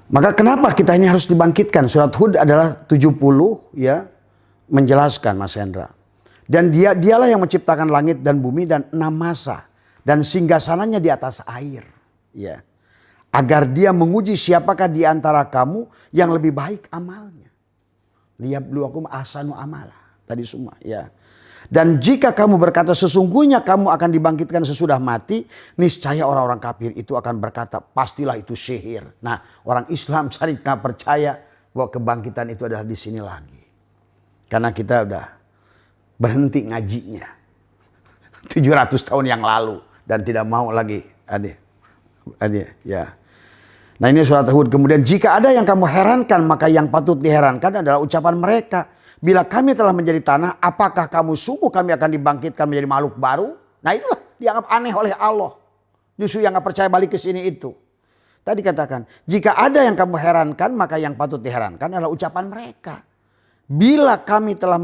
Maka kenapa kita ini harus dibangkitkan? Surat Hud adalah 70 ya, menjelaskan Mas Hendra. Dan dialah yang menciptakan langit dan bumi dan 6 masa dan singgasananya di atas air, ya. Agar dia menguji siapakah di antara kamu yang lebih baik amalnya. Liyabluwakum ahsanu amala. Tadi semua, ya. Dan jika kamu berkata sesungguhnya kamu akan dibangkitkan sesudah mati, niscaya orang-orang kafir itu akan berkata pastilah itu sihir. Nah, orang Islam syariat nggak percaya bahwa kebangkitan itu adalah di sini lagi. Karena kita udah berhenti ngajinya 700 tahun yang lalu dan tidak mau lagi adik ya. Nah, ini surat Hud. Kemudian jika ada yang kamu herankan, maka yang patut diherankan adalah ucapan mereka. Bila kami telah menjadi tanah, apakah kamu sungguh kami akan dibangkitkan menjadi makhluk baru? Nah, itulah dianggap aneh oleh Allah. Justru yang gak percaya balik ke sini itu. Tadi katakan, jika ada yang kamu herankan, maka yang patut diherankan adalah ucapan mereka. Bila kami telah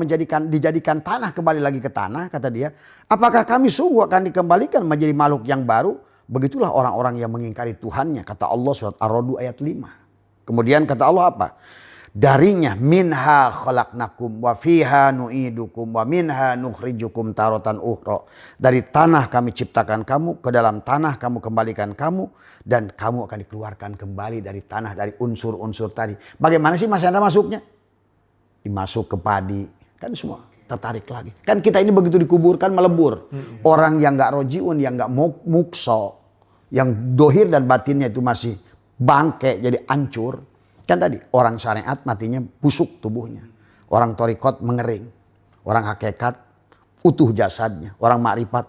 dijadikan tanah kembali lagi ke tanah, kata dia, apakah kami sungguh akan dikembalikan menjadi makhluk yang baru? Begitulah orang-orang yang mengingkari Tuhannya, kata Allah surat Ar-Ra'd ayat 5. Kemudian kata Allah apa? Darinya minha khalaqnakum wa fiha nu'idukum wa minha nukhrijukum taratan ukhra. Dari tanah kami ciptakan kamu, ke dalam tanah kamu kembalikan kamu, dan kamu akan dikeluarkan kembali dari tanah, dari unsur-unsur tadi. Bagaimana sih Mas Hendra masuknya? Dimasuk ke padi, kan semua tertarik lagi. Kan kita ini begitu dikuburkan melebur. Orang yang gak rojiun, yang gak mukso, yang dohir dan batinnya itu masih bangke, jadi hancur. Kan tadi orang syariat matinya busuk tubuhnya. Orang torikot mengering. Orang hakikat utuh jasadnya. Orang makrifat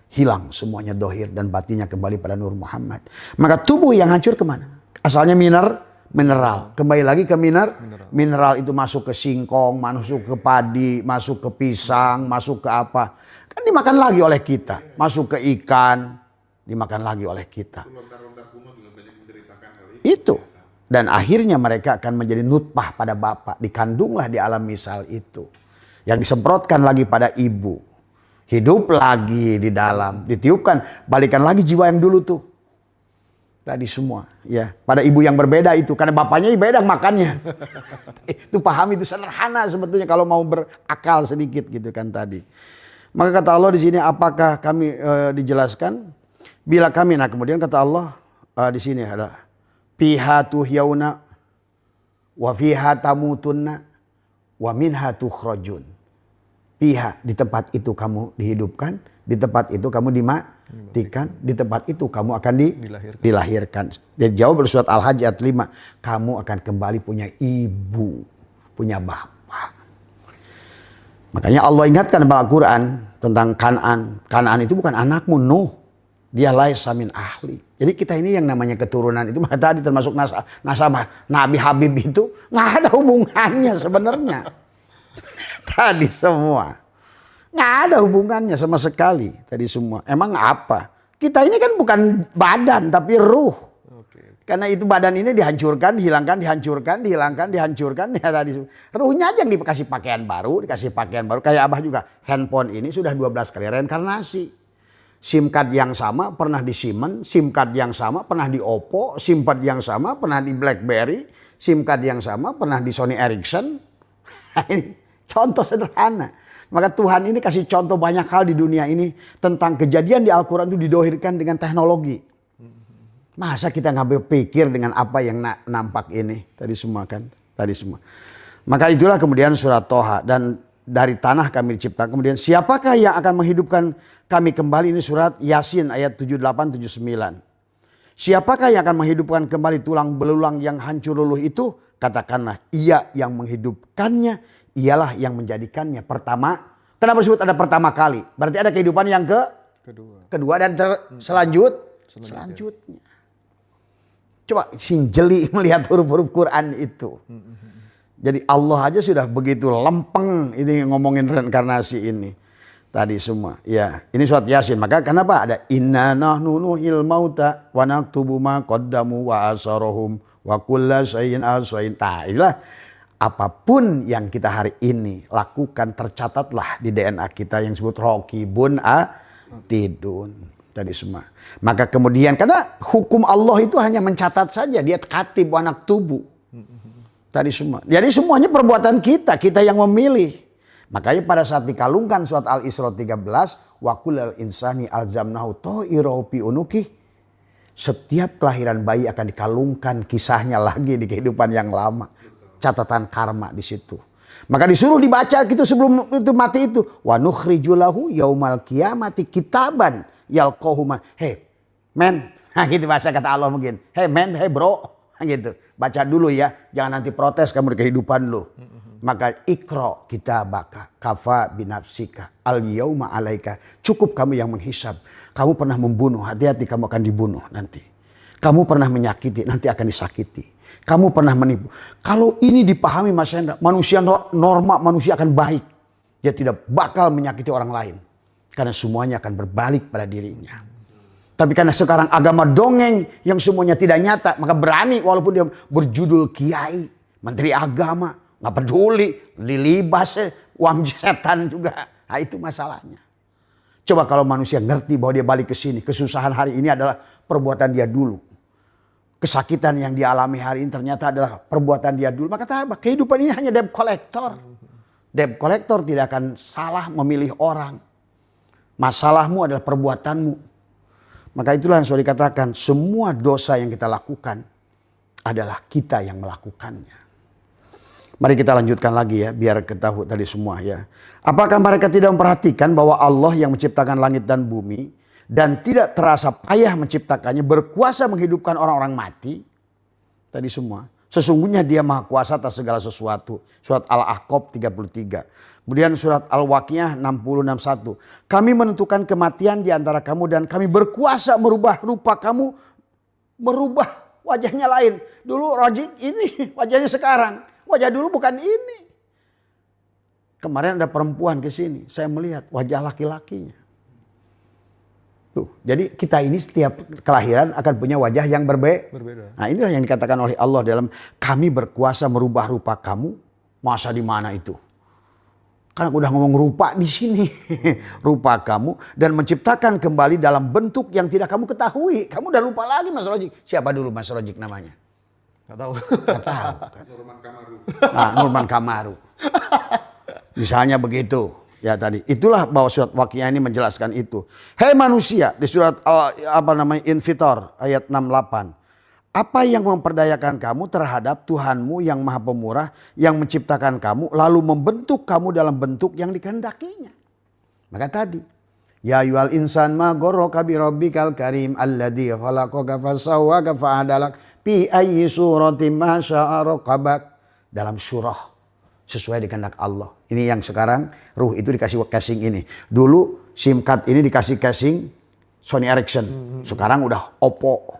hilang semuanya dohir dan batinnya kembali pada Nur Muhammad. Maka tubuh yang hancur kemana? Asalnya mineral. Kembali lagi ke mineral itu masuk ke singkong, masuk ke padi, masuk ke pisang, masuk ke apa. Kan dimakan lagi oleh kita. Masuk ke ikan, dimakan lagi oleh kita. Itu. Dan akhirnya mereka akan menjadi nutfah pada bapak. Dikandunglah di alam misal itu. Yang disemprotkan lagi pada ibu. Hidup lagi di dalam. Ditiupkan. Balikan lagi jiwa yang dulu tuh. Tadi semua. Ya, pada ibu yang berbeda itu. Karena bapaknya beda makannya. Itu paham, itu sederhana sebetulnya. Kalau mau berakal sedikit gitu kan tadi. Maka kata Allah di sini, apakah kami dijelaskan? Bila kami, nah kemudian kata Allah di sini adalah. Fiha tuhyauna wa fiha tamutunna wa minha tukhrajun. Fiha, di tempat itu kamu dihidupkan, di tempat itu kamu dimatikan, di tempat itu kamu akan dilahirkan. Dan jawab bersurat Al-Hajj ayat 5, kamu akan kembali punya ibu, punya bapak. Makanya Allah ingatkan dalam Al-Quran tentang Kan'an. Kan'an itu bukan anakmu, Nuh. Dia laisa min ahli. Jadi kita ini yang namanya keturunan itu, maka tadi termasuk nasabah Nabi Habib itu nggak ada hubungannya sebenarnya. Tadi semua nggak ada hubungannya sama sekali. Tadi semua. Emang apa? Kita ini kan bukan badan tapi ruh. Karena itu badan ini dihancurkan, dihilangkan, dihancurkan, dihilangkan, dihancurkan. Ya tadi ruhnya aja yang dikasih pakaian baru, dikasih pakaian baru. Kayak Abah juga, handphone ini sudah 12 kali reinkarnasi. SIM card yang sama pernah di Siemens, SIM card yang sama pernah di Oppo, SIM card yang sama pernah di BlackBerry, SIM card yang sama pernah di Sony Ericsson. Contoh sederhana. Maka Tuhan ini kasih contoh banyak hal di dunia ini tentang kejadian di Al-Quran itu didohirkan dengan teknologi. Masa kita nggak berpikir dengan apa yang nampak ini? Tadi semua kan, tadi semua. Maka itulah kemudian surat Toha, dan dari tanah kami dicipta. Kemudian siapakah yang akan menghidupkan kami kembali? Ini surat Yasin ayat 78-79. Siapakah yang akan menghidupkan kembali tulang belulang yang hancur luluh itu? Katakanlah, ia yang menghidupkannya, ialah yang menjadikannya pertama. Kenapa disebut ada pertama kali? Berarti ada kehidupan yang kedua dan selanjutnya. Coba sing jeli melihat huruf-huruf Quran itu. Jadi Allah aja sudah begitu lempeng ini ngomongin reinkarnasi ini. Tadi semua. Ya, ini surat Yasin. Maka kenapa ada inna nahnu nuhil mauta wa naktubu ma qaddamu wa asarahum wa kulla syai'in ahsain. Inilah apapun yang kita hari ini lakukan tercatatlah di DNA kita yang disebut raqibun atidun. Tadi semua. Maka kemudian karena hukum Allah itu hanya mencatat saja, dia katib anak tubuh. Tadi semua. Jadi semuanya perbuatan kita, kita yang memilih. Makanya pada saat dikalungkan surat Al-Isra 13, wa kullal insani alzamnahu ta'irahu fi unuki. Setiap kelahiran bayi akan dikalungkan kisahnya lagi di kehidupan yang lama. Catatan karma di situ. Maka disuruh dibaca gitu sebelum itu mati itu. Wa nukhriju lahu yaumal qiyamati kitaban yalqahu man. Hey man, nah, gitu bahasa kata Allah mungkin. Hey man, hey bro, gitu. Baca dulu ya, jangan nanti protes kamu di kehidupan lu. Maka ikra kitabaka kafa binafsika al yauma alaika. Cukup kamu yang menghisab. Kamu pernah membunuh, hati-hati kamu akan dibunuh nanti. Kamu pernah menyakiti, nanti akan disakiti. Kamu pernah menipu. Kalau ini dipahami Mas Hendra, manusia normal, manusia akan baik. Dia tidak bakal menyakiti orang lain. Karena semuanya akan berbalik pada dirinya. Tapi karena sekarang agama dongeng yang semuanya tidak nyata, maka berani walaupun dia berjudul kiai, menteri agama, nggak peduli, dilibas uang setan juga. Nah, itu masalahnya. Coba kalau manusia ngerti bahwa dia balik ke sini, kesusahan hari ini adalah perbuatan dia dulu. Kesakitan yang dia alami hari ini ternyata adalah perbuatan dia dulu. Maka apa? Kehidupan ini hanya debt collector. Debt collector tidak akan salah memilih orang. Masalahmu adalah perbuatanmu. Maka itulah yang sudah dikatakan, semua dosa yang kita lakukan adalah kita yang melakukannya. Mari kita lanjutkan lagi ya, biar ketahui tadi semua ya. Apakah mereka tidak memperhatikan bahwa Allah yang menciptakan langit dan bumi dan tidak terasa payah menciptakannya, berkuasa menghidupkan orang-orang mati? Tadi semua. Sesungguhnya dia maha kuasa atas segala sesuatu. Surat Al-Ahqaf 33. Kemudian surat Al-Waqiah 60-61. Kami menentukan kematian di antara kamu dan kami berkuasa merubah rupa kamu. Merubah wajahnya lain. Dulu Rojik ini wajahnya sekarang. Wajah dulu bukan ini. Kemarin ada perempuan ke sini. Saya melihat wajah laki-lakinya. Tuh, jadi kita ini setiap kelahiran akan punya wajah yang berbeda. Nah, inilah yang dikatakan oleh Allah dalam kami berkuasa merubah rupa kamu. Masa di mana itu? Karena udah ngomong rupa di sini. Rupa kamu dan menciptakan kembali dalam bentuk yang tidak kamu ketahui. Kamu udah lupa lagi Mas Rojik. Siapa dulu Mas Rojik namanya? Gak tahu. Gak tahu kan? Nurman Kamaru. Nah, Nurman Kamaru. Misalnya begitu. Ya tadi, itulah bahwa surat Waqiah ini menjelaskan itu. Hei manusia, di surat Infitor ayat 68. Apa yang memperdayakan kamu terhadap Tuhanmu yang maha pemurah, yang menciptakan kamu, lalu membentuk kamu dalam bentuk yang dikehendakinya. Maka tadi, ya ayyuhal insan ma gharraka bi rabbikal karim alladzi khalaqaka fasawwaka fa'adalak fi ayyi suratin ma syaa raqabak. Dalam surah sesuai dengan kehendak Allah. Ini yang sekarang ruh itu dikasih casing ini. Dulu SIM card ini dikasih casing Sony Ericsson. Sekarang udah Oppo.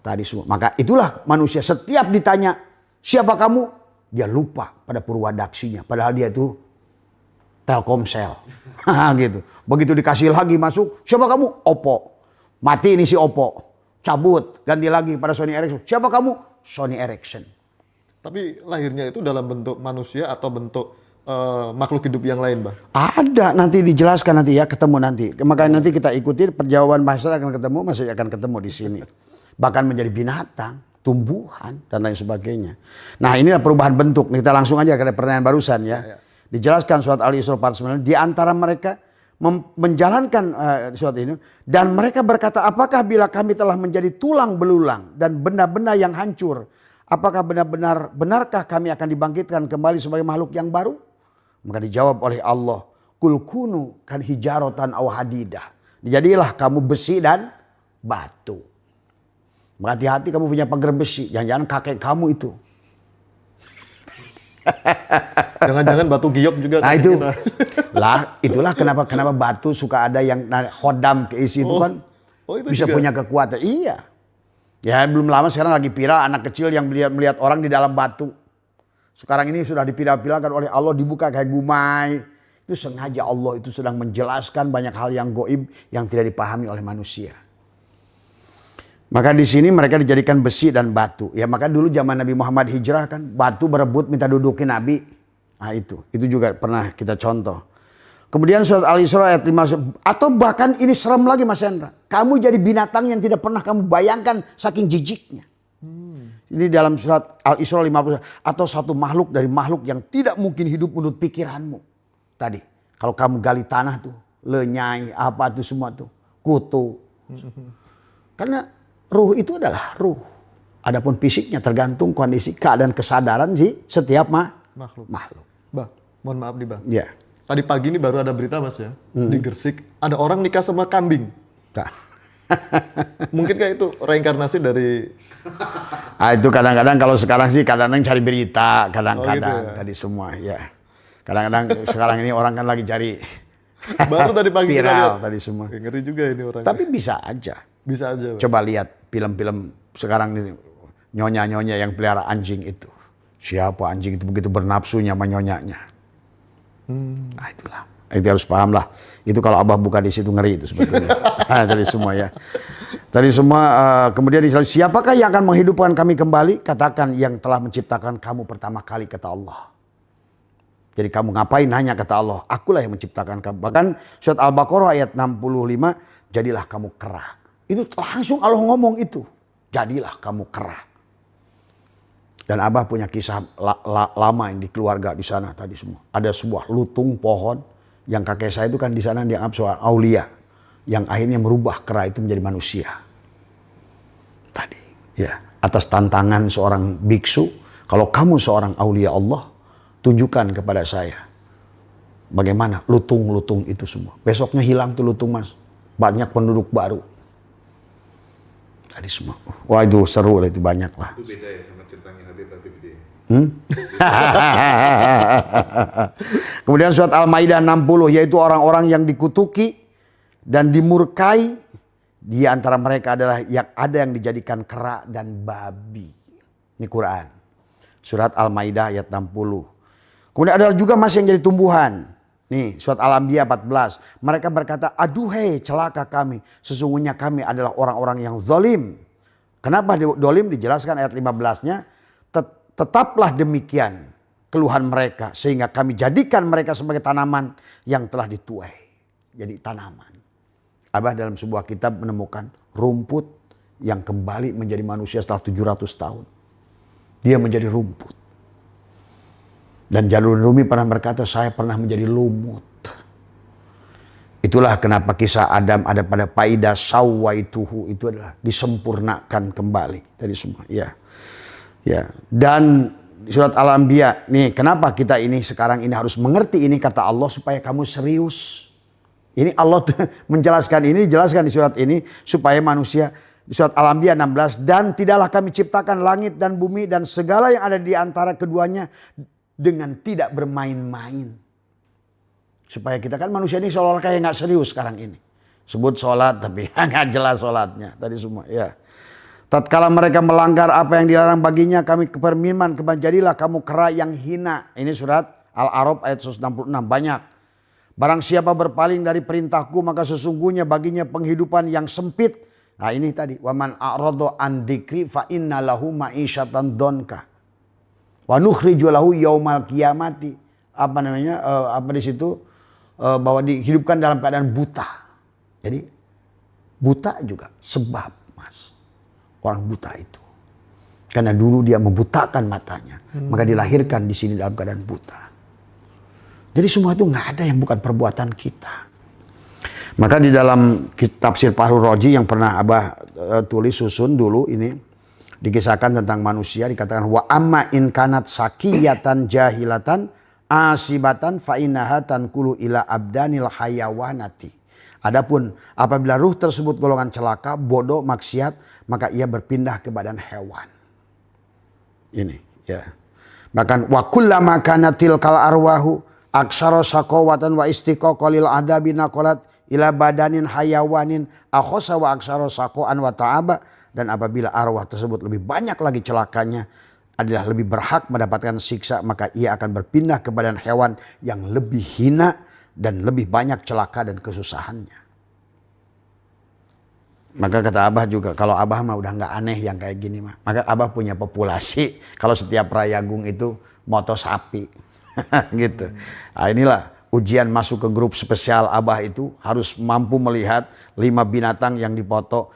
Tadi semua. Maka itulah manusia setiap ditanya siapa kamu? Dia lupa pada purwadaksinya. Padahal dia itu Telkomsel. Gitu. Begitu dikasih lagi masuk. Siapa kamu? Oppo. Mati ini si Oppo. Cabut. Ganti lagi pada Sony Ericsson. Siapa kamu? Sony Ericsson. Tapi lahirnya itu dalam bentuk manusia atau bentuk makhluk hidup yang lain, Mbah? Ada, nanti dijelaskan nanti ya, ketemu nanti. Makanya nanti kita ikuti perjawaban masyarakat akan ketemu, masih akan ketemu di sini. Bahkan menjadi binatang, tumbuhan dan lain sebagainya. Nah, inilah perubahan bentuk. Kita langsung aja ke pertanyaan barusan ya. Dijelaskan surat Al-Isra 49 di antara mereka menjalankan surat ini dan mereka berkata, apakah bila kami telah menjadi tulang belulang dan benda-benda yang hancur, apakah benarkah kami akan dibangkitkan kembali sebagai makhluk yang baru? Maka dijawab oleh Allah, kul kunu kan hijaratan aw hadidah. Jadilah kamu besi dan batu. Maka hati-hati kamu punya pagar besi, jangan-jangan kakek kamu itu. Jangan-jangan batu giok juga. Nah itu, itulah kenapa batu suka ada yang khodam keisi itu kan, itu bisa juga punya kekuatan. Iya. Ya belum lama sekarang lagi viral anak kecil yang melihat orang di dalam batu. Sekarang ini sudah dipirah-pirahkan oleh Allah, dibuka kayak gumai. Itu sengaja Allah itu sedang menjelaskan banyak hal yang goib yang tidak dipahami oleh manusia. Maka di sini mereka dijadikan besi dan batu. Ya maka dulu zaman Nabi Muhammad hijrah kan batu berebut minta dudukin Nabi. Nah itu juga pernah kita contoh. Kemudian surat Al-Isra ayat 5, atau bahkan ini serem lagi Mas Hendra. Kamu jadi binatang yang tidak pernah kamu bayangkan saking jijiknya. Ini dalam surat Al-Isra 50. Atau satu makhluk dari makhluk yang tidak mungkin hidup menurut pikiranmu. Tadi kalau kamu gali tanah tuh, lenyai apa tuh semua tuh, kutu. Karena ruh itu adalah ruh. Adapun fisiknya tergantung kondisi keadaan kesadaran sih setiap makhluk. Bang, mohon maaf nih Bang. Ya. Tadi pagi ini baru ada berita Mas ya, di Gresik ada orang nikah sama kambing. Nah. Mungkin kayak itu reinkarnasi dari... Itu kadang-kadang kalau sekarang sih kadang-kadang cari berita, kadang-kadang Oh gitu ya. tadi semua ya. Kadang-kadang sekarang ini orang kan lagi cari Baru tadi pagi kita lihat. viral tadi semua. Ngeri juga ini orang. Tapi bisa aja. Bisa aja Bang. Coba lihat film-film sekarang ini, nyonya-nyonya yang pelihara anjing itu. Siapa anjing itu begitu bernafsunya sama nyonyanya. Nah itulah. Itu harus paham lah. Itu kalau Abah buka di situ ngeri itu sebetulnya. Tadi semua ya. Tadi semua kemudian siapakah yang akan menghidupkan kami kembali? Katakan yang telah menciptakan kamu pertama kali, kata Allah. Jadi kamu ngapain hanya kata Allah. Akulah yang menciptakan kamu. Bahkan surat Al-Baqarah ayat 65. Jadilah kamu kera. Itu langsung Allah ngomong itu. Jadilah kamu kera. Dan Abah punya kisah lama yang di keluarga di sana tadi semua. Ada sebuah lutung pohon yang kakek saya itu kan di sana dianggap seorang aulia yang akhirnya merubah kera itu menjadi manusia. Tadi ya, atas tantangan seorang biksu, kalau kamu seorang aulia Allah, tunjukkan kepada saya bagaimana lutung-lutung itu semua. Besoknya hilang tuh lutung Mas. Banyak penduduk baru. Tadi semua. Wah itu seru lah, itu banyak lah. Itu beda ya sama ceritanya Habib dia. Kemudian surat Al-Maidah 60, yaitu orang-orang yang dikutuki dan dimurkai, di antara mereka adalah yang ada yang dijadikan kera dan babi. Ini Quran. Surat Al-Maidah ayat 60. Kemudian ada juga masih yang jadi tumbuhan. Nih surat Al-Anbiya 14. Mereka berkata, aduhai celaka kami. Sesungguhnya kami adalah orang-orang yang zalim. Kenapa zalim? Dijelaskan ayat 15-nya. Tetaplah demikian keluhan mereka. Sehingga kami jadikan mereka sebagai tanaman yang telah dituai. Jadi tanaman. Abah dalam sebuah kitab menemukan rumput yang kembali menjadi manusia setelah 700 tahun. Dia menjadi rumput. Dan Jalur Rumi pernah berkata, saya pernah menjadi lumut. Itulah kenapa kisah Adam ada pada faida sawaituhu, itu adalah disempurnakan kembali. Tadi semua, ya. Ya. Dan surat Al-Anbiya, nih kenapa kita ini sekarang ini harus mengerti ini kata Allah supaya kamu serius. Ini Allah menjelaskan ini, dijelaskan di surat ini supaya manusia, di surat Al-Anbiya 16, dan tidaklah kami ciptakan langit dan bumi dan segala yang ada di antara keduanya dengan tidak bermain-main. Supaya kita kan manusia ini seolah-olah kayak nggak serius sekarang ini. Sebut sholat tapi nggak jelas sholatnya. Tadi semua ya. Tatkala mereka melanggar apa yang dilarang baginya, kami berfirman kepada jadilah kamu kera yang hina. Ini surat Al-A'raf ayat 166 banyak. Barang siapa berpaling dari perintahku maka sesungguhnya baginya penghidupan yang sempit. Nah ini tadi. Waman a'radu an dzikri fa inna lahu ma'isyatan donka. Wa nukhriju lahu yaumal qiyamati. Apa namanya? Apa di situ? Bahwa dihidupkan dalam keadaan buta. Jadi buta juga sebab Mas. Orang buta itu. Karena dulu dia membutakan matanya. Maka dilahirkan di sini dalam keadaan buta. Jadi semua itu nggak ada yang bukan perbuatan kita. Maka di dalam tafsir Fahrul Razi yang pernah Abah tulis susun dulu ini. Dikisahkan tentang manusia, dikatakan wa amma in kanat sakiyatan jahilatan asibatan fa innaha tanqulu ila abdanil hayawanati. Adapun apabila ruh tersebut golongan celaka, bodoh, maksiat, maka ia berpindah ke badan hewan. Ini ya. Bahkan wa kullama kanatil kal arwahu aksara saqawatan wa istiqaqalil adabi naqalat ila badanin hayawanin akhosa wa aksara saqoan wa ta'aba. Dan apabila arwah tersebut lebih banyak lagi celakanya, adalah lebih berhak mendapatkan siksa, maka ia akan berpindah ke badan hewan yang lebih hina dan lebih banyak celaka dan kesusahannya. Maka kata Abah juga, kalau Abah mah udah nggak aneh yang kayak gini mah. Maka Abah punya populasi, kalau setiap Rayagung itu moto sapi. Gitu. Nah inilah ujian masuk ke grup spesial Abah itu harus mampu melihat 5 binatang yang dipoto,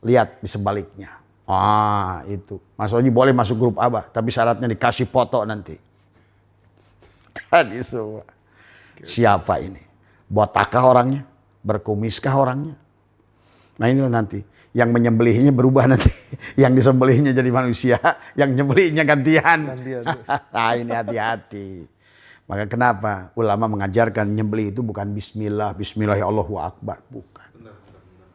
lihat di sebaliknya. Itu. Mas Oji boleh masuk grup Abah, tapi syaratnya dikasih foto nanti. Tadi semua. Siapa ini? Botakkah orangnya? Berkumiskah orangnya? Nah ini nanti. Yang menyembelihnya berubah nanti. Yang disembelihnya jadi manusia. Yang nyembelihnya gantian. Nah ini hati-hati. Maka kenapa ulama mengajarkan nyembelih itu bukan bismillah, bismillah ya Allahu Akbar. Bukan.